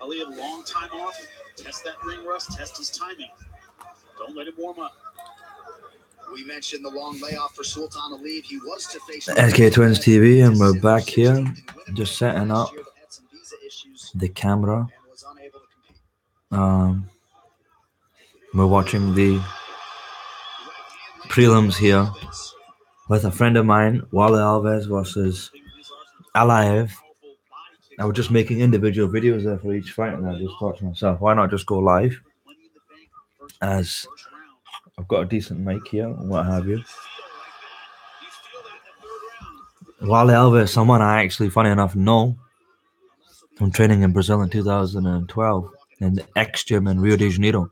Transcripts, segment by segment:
Aliev, long time off. Test that ring rust. Test his timing. Don't let him warm up. We mentioned the long layoff for Sultan Aliev. He was to face SK Twins TV, and we're back here, just setting up the camera. We're watching the prelims here with a friend of mine, Warley Alves versus Aliev. I was just making individual videos there for each fight, and I just thought to myself, why not just go live? As I've got a decent mic here and what have you. Warley Alves is someone I actually, funny enough, know from training in Brazil in 2012 in the X Gym in Rio de Janeiro.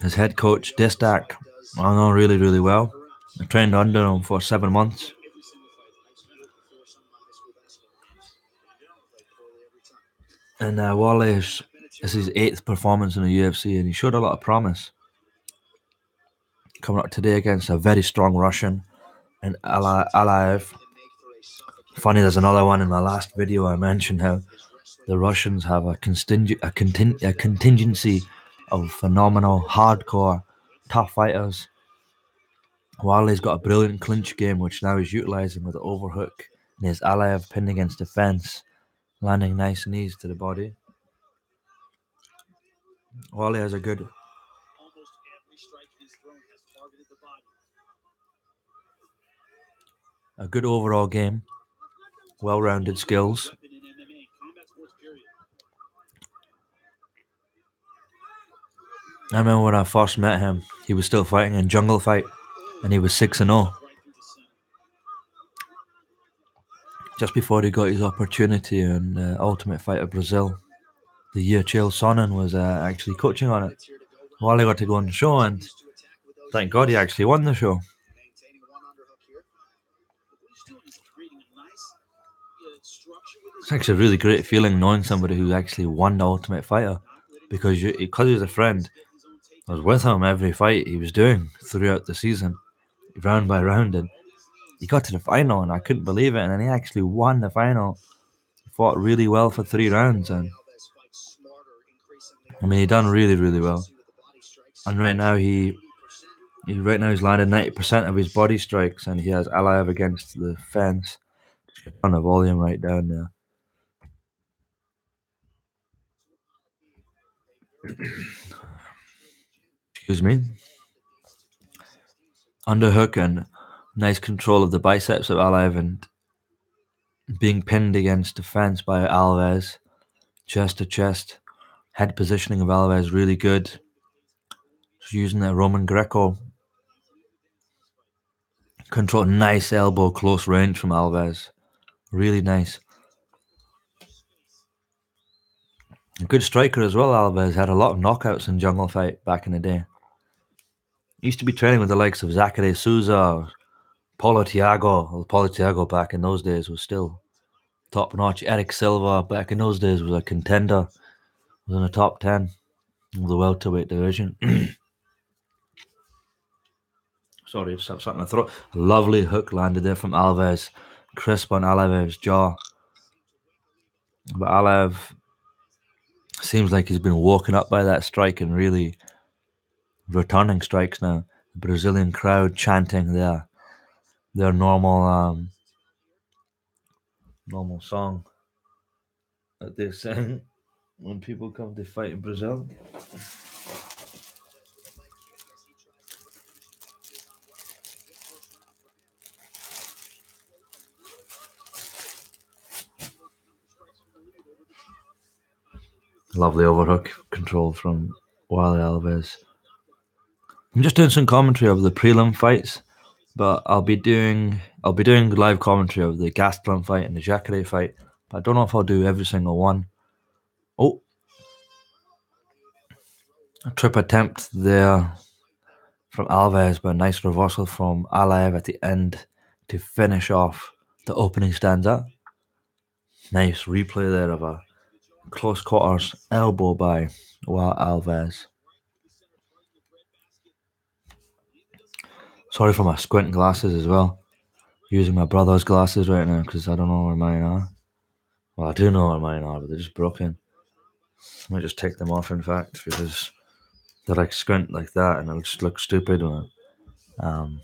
His head coach, Distak, I know really, really well. I trained under him for 7 months. And Warley is his 8th performance in the UFC, and he showed a lot of promise. Coming up today against a very strong Russian and Aliev. Funny, there's another one in my last video. I mentioned how the Russians have a contingency of phenomenal, hardcore, tough fighters. Warley's got a brilliant clinch game, which now he's utilising with the overhook. And his Aliev pinned against the fence, landing nice knees to the body. Warley has a good overall game, well-rounded skills. I remember when I first met him, he was still fighting in Jungle Fight, and he was 6-0. Just before he got his opportunity in Ultimate Fighter Brazil, the year Chael Sonnen was actually coaching on it. Warley got to go on the show, and thank God he actually won the show. It's actually a really great feeling knowing somebody who actually won the Ultimate Fighter, because he was a friend. I was with him every fight he was doing throughout the season, round by round, and he got to the final, and I couldn't believe it. And then he actually won the final. He fought really well for 3 rounds, and I mean, he done really, really well. And right now he's landed 90% of his body strikes, and he has Aliev against the fence. Turn the volume right down there. Excuse me. Underhook and nice control of the biceps of Aliev, and being pinned against the fence by Alves, chest to chest. Head positioning of Alves really good. Just using that Roman Greco. Control, nice elbow, close range from Alves. Really nice. A good striker as well, Alves. Had a lot of knockouts in Jungle Fight back in the day. Used to be training with the likes of Zachary Souza, Paulo Thiago. Well, Paulo Thiago back in those days was still top notch. Eric Silva back in those days was a contender. Was in the top 10 of the welterweight division. Sorry, just have something in my throat. A lovely hook landed there from Alves. Crisp on Aliev's jaw. But Aliev seems like he's been woken up by that strike and really returning strikes now. The Brazilian crowd chanting their normal song that they sing when people come to fight in Brazil. Lovely overhook control from Warley Alves. I'm just doing some commentary of the prelim fights, but I'll be doing live commentary of the Gastelum fight and the Jacare fight. But I don't know if I'll do every single one. Oh, a trip attempt there from Alves, but a nice reversal from Aliev at the end to finish off the opening stanza. Nice replay there of a close quarters elbow by Alves. Sorry for my squint glasses as well. Using my brother's glasses right now because I don't know where mine are. Well, I do know where mine are, but they're just broken. I might just take them off, in fact, because they're like squint like that, and it just looks stupid. Um,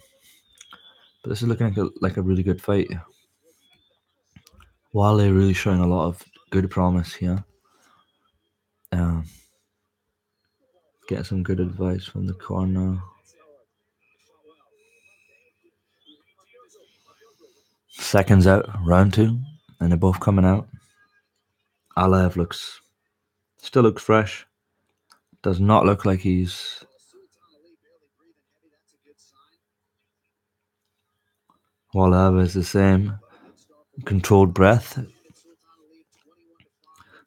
but this is looking like a really good fight. Warley really showing a lot of good promise here. Um, Getting some good advice from the corner. Seconds out, round 2, and they're both coming out. Aliev still looks fresh. Does not look like he's. Aliev is the same. Controlled breath.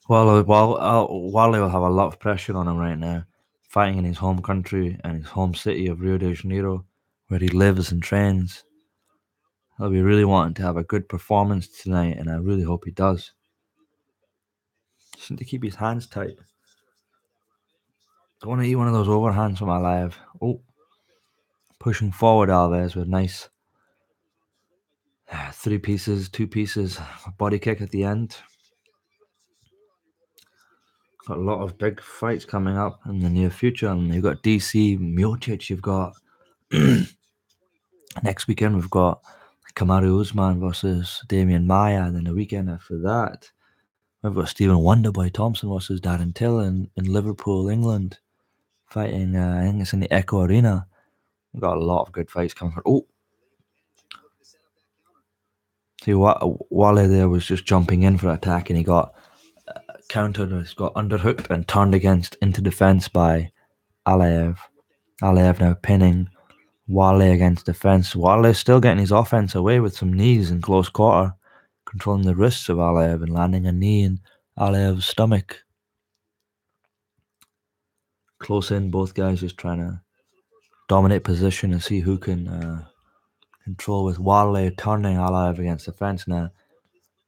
Wally will have a lot of pressure on him right now, fighting in his home country and his home city of Rio de Janeiro, where he lives and trains. He'll be really wanting to have a good performance tonight, and I really hope he does. Just need to keep his hands tight. I want to eat one of those overhands from Aliev. Oh, pushing forward Alves with nice 3 pieces, 2 pieces, a body kick at the end. Got a lot of big fights coming up in the near future, and you've got DC Miocic. You've got next weekend we've got Kamaru Usman versus Damian Maya, and then the weekend after that we've got Stephen Wonderboy Thompson versus Darren Till in Liverpool, England, fighting. I think it's in the Echo Arena. We've got a lot of good fights coming. See, Wale there was just jumping in for attack, and he got countered. He got underhooked and turned against into defense by Aliev. Aliev now pinning Wale against defense. Wale still getting his offense away with some knees in close quarter, controlling the wrists of Aliev and landing a knee in Aliev's stomach. Close in, both guys just trying to dominate position and see who can control, with Wale turning Aliev against the fence now,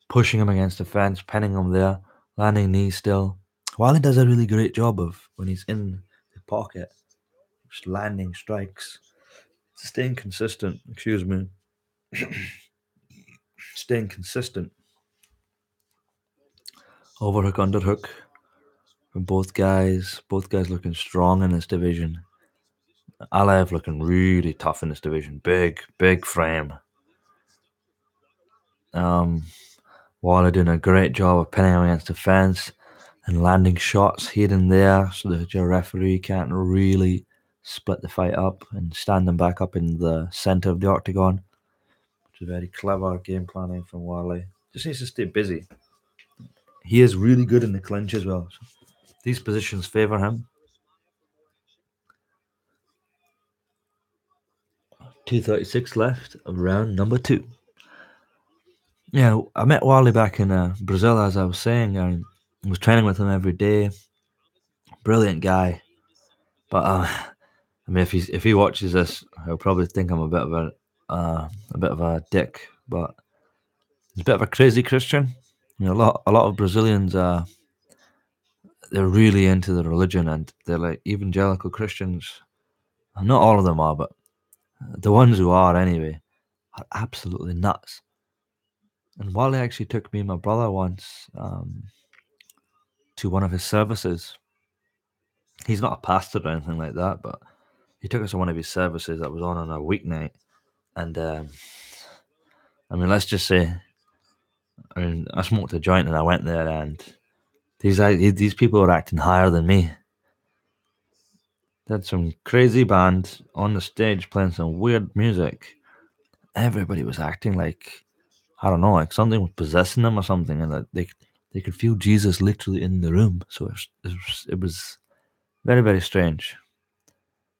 pushing him against the fence, pinning him there, landing knees still. Wale does a really great job of, when he's in the pocket, just landing strikes, staying consistent, staying consistent. Overhook, underhook from both guys. Both guys looking strong in this division. Aliev looking really tough in this division. Big frame. Waller doing a great job of pinning him against the fence and landing shots here and there so that your referee can't really split the fight up and stand them back up in the center of the octagon, which is very clever game planning from Warley. Just needs to stay busy. He is really good in the clinch as well. So these positions favor him. 2:36 left of round number 2. Yeah, I met Warley back in Brazil, as I was saying. I was training with him every day. Brilliant guy. But I mean, if he watches this, he'll probably think I'm a bit of a dick. But he's a bit of a crazy Christian. You know, a lot of Brazilians they're really into the religion, and they're like evangelical Christians. Not all of them are, but the ones who are anyway are absolutely nuts. And Wally actually took me and my brother once to one of his services. He's not a pastor or anything like that, but he took us to one of his services that was on a weeknight. And I mean, let's just say, I smoked a joint and I went there, and these people were acting higher than me. They had some crazy band on the stage playing some weird music. Everybody was acting like, I don't know, like something was possessing them or something, and that they could feel Jesus literally in the room. So it was very, very strange.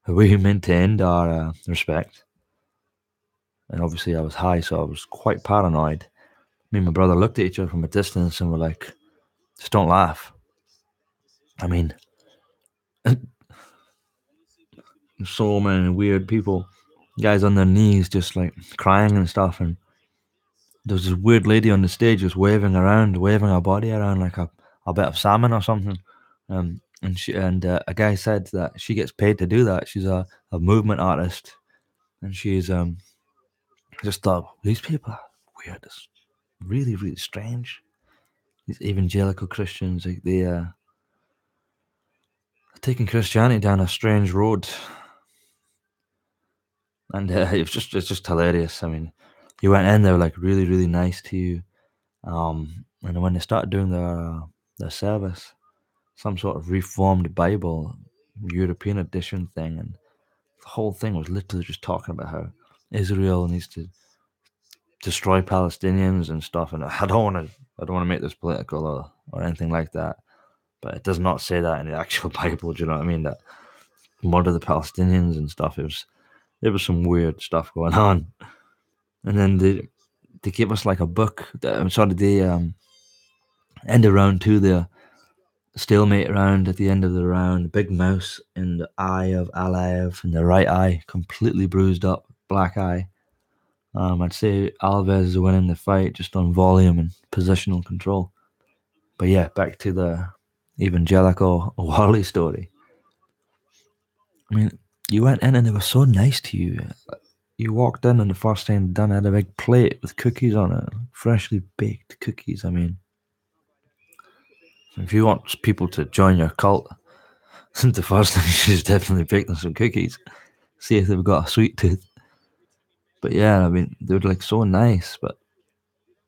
We maintained our respect, and obviously I was high, so I was quite paranoid. Me and my brother looked at each other from a distance and were like, just don't laugh. I mean, so many weird people, guys on their knees just like crying and stuff, and there was this weird lady on the stage just waving her body around like a bit of salmon or something. And a guy said that she gets paid to do that. She's a movement artist, and she's Just thought, these people are weird. It's really, really strange. These evangelical Christians, they're taking Christianity down a strange road. And it's just hilarious. I mean, you went in, they were like really, really nice to you. And when they started doing their service, some sort of reformed Bible, European edition thing, and the whole thing was literally just talking about how Israel needs to destroy Palestinians and stuff. And I don't want to make this political or anything like that, but it does not say that in the actual Bible. Do you know what I mean? That murder the Palestinians and stuff. There was some weird stuff going on, and then they gave us like a book. I'm sorry, they end of round two there. Stalemate round at the end of the round. Big mouse in the eye of Aliev, in the right eye, completely bruised up, black eye. I'd say Alves is winning the fight just on volume and positional control. But yeah, back to the evangelical Warley story. I mean, you went in and they were so nice to you. You walked in and the first thing done had a big plate with cookies on it, freshly baked cookies. I mean, if you want people to join your cult, the first thing you should is definitely bake them some cookies. See if they've got a sweet tooth. But yeah, I mean, they were like so nice, but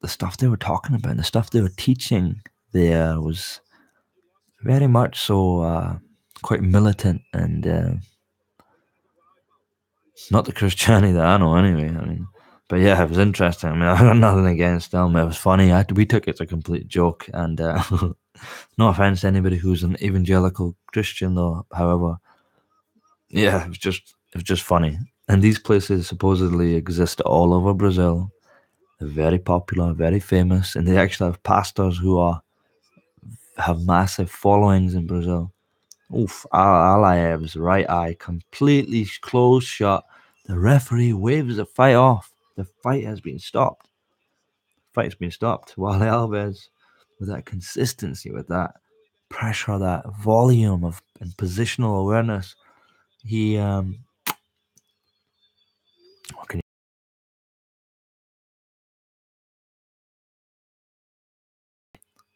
the stuff they were talking about, the stuff they were teaching there was very much so quite militant and not the Christianity that I know anyway. I mean, but yeah, it was interesting. I mean, I got nothing against them. It was funny. We took it as a complete joke, and no offense to anybody who's an evangelical Christian, though. However, yeah, it was just funny. And these places supposedly exist all over Brazil. They're very popular, very famous, and they actually have pastors who have massive followings in Brazil. Oof, Aliev's right eye completely closed shut. The referee waves the fight off. The fight has been stopped. Fight's been stopped. While Alves, with that consistency, with that pressure, that volume of and positional awareness, he what can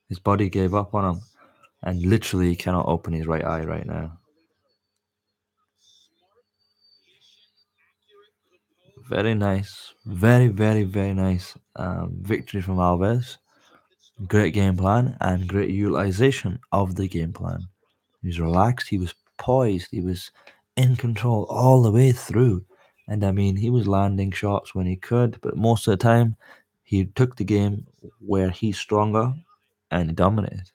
his body gave up on him, and literally he cannot open his right eye right now. Very nice, very, very, very nice victory from Alves. Great game plan and great utilization of the game plan. He was relaxed, he was poised, he was in control all the way through. And I mean, he was landing shots when he could, but most of the time, he took the game where he's stronger and he dominated.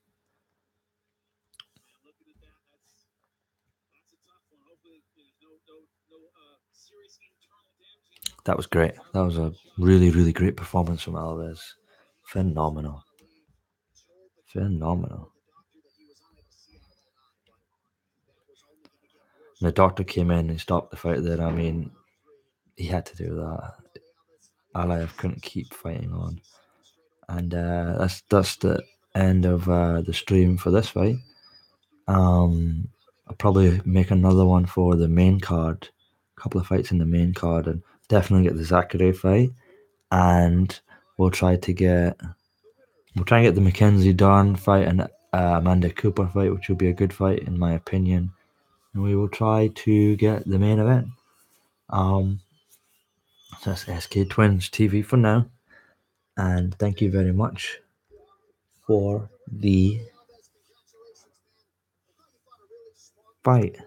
That was great. That was a really, really great performance from Alves. Phenomenal. Phenomenal. And the doctor came in and stopped the fight there. I mean, he had to do that. Aliev couldn't keep fighting on. And that's the end of the stream for this fight. I'll probably make another one for the main card, a couple of fights in the main card, and definitely get the Zachary fight. And we'll try to get the Mackenzie Darn fight and Amanda Cooper fight, which will be a good fight in my opinion. And we will try to get the main event. So that's SK Twins TV for now. And thank you very much for the fight.